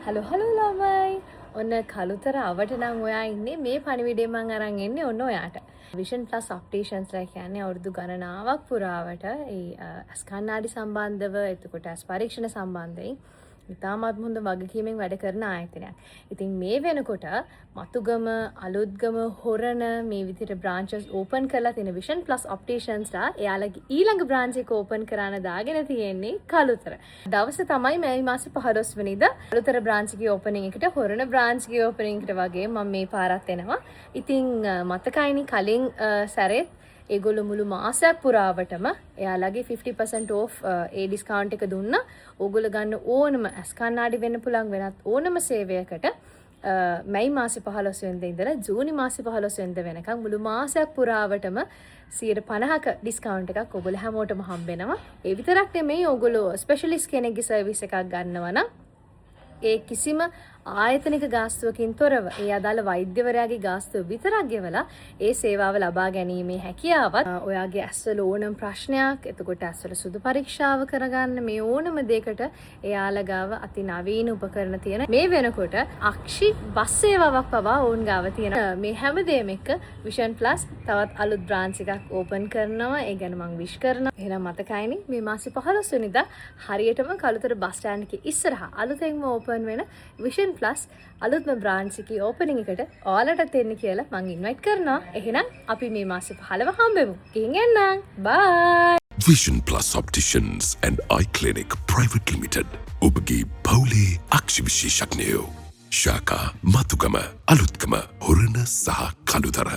Hello hello ළමයි. ඔන්න කළුතර අවට නම් ඔයා ඉන්නේ මේ පණිවිඩය මම අරන් එන්නේ ඔන්න ඔයාට. Vision Plus Opticians ලා කියන්නේ අවුරුදු ගණනාවක් පුරාවට ඒ ඇස් කණ්ණාඩි සම්බන්ධව එතකොට ඇස් පරීක්ෂණ සම්බන්ධයෙන් ඉතාමත් හොඳ වගකීමෙන් වැඩ කරන ආයතනයක්. ඉතින් මේ වෙනකොට මතුගම, අලුත්ගම, හොරණ මේ විදිහට branches open කරලා තියෙන Vision Plus Opticians ලා එයාලගේ ඊළඟ branch එක open කරන්න දාගෙන තියෙන්නේ කළුතර. දවස තමයි මේ මාසේ 15 වෙනිදා කළුතර branch එකේ opening එකට හොරණ branch එකේ opening එකට වගේ මම මේ පාරත් එනවා. ඉතින් මතකයිනි කලින් සැරේ ඒගොල්ලෝ මුළු මාසයක් පුරාවටම එයාලගේ 50% off ඒ ඩිස්කවුන්ට් එක දුන්නා. ඕගොල්ලෝ ගන්න ඕනම ඇස් කණ්ණාඩි වෙන්න පුළුවන් වෙනත් ඕනම සේවයකට මැයි මාසේ 15 වෙනිදා ඉඳලා ජූනි මාසේ 15 වෙනිදා වෙනකම් මුළු මාසයක් පුරාවටම 50%ක ඩිස්කවුන්ට් එකක් ඔයගොල්ලෝ හැමෝටම හම්බෙනවා. ඒ විතරක් නෙමෙයි ඔයගොල්ලෝ ස්පෙෂලිස්ට් කෙනෙක්ගේ සර්විස් එකක් ගන්නවා නම් ඒ කිසිම ආයතනික ගාස්තුවකින් තොරව ඒ අදාළ වෛද්‍යවරයාගේ ගාස්තුව විතරක් ගෙවලා ඒ සේවාව ලබා ගැනීමේ හැකියාවත් ඔයාගේ ඇස්වල ඕනම ප්‍රශ්නයක් එතකොට ඇස්වල සුදු පරීක්ෂාව කරගන්න මේ ඕනම දෙයකට එයාලා ගාව අති නවීන උපකරණ තියෙන මේ වෙනකොට අක්ෂි බස් සේවාවක් පවා ඕන් ගාව තියෙන මේ හැමදේම එක්ක Vision Plus තවත් අලුත් බ්‍රාන්ච් එකක් ඕපන් කරනවා. ඒ ගැන මම විශ් කරනවා. එහෙනම් මතකයිනේ මේ මාසේ 15 වෙනිදා හරියටම කළුතර බස් ස්ටෑන්ඩ් එකේ ඉස්සරහා අලුතෙන්ම ඕපන් වෙන Vision Plus අලුත්ම බ්‍රාන්ච් එකේ ඕපනින් එකට ඔයාලටත් එන්න කියලා මම ඉන්වයිට් කරනවා. එහෙනම් අපි මේ මාසේ 15 හම්බෙමු. ගිහින් එන්නම්. බයි. Vision Plus Opticians and Eye Clinic Private Limited. ඔබගේ පවුලේ අක්ෂි විශේෂඥයෝ. ශාකා මතුගම අලුත්ගම හොරණ සහ කළුතර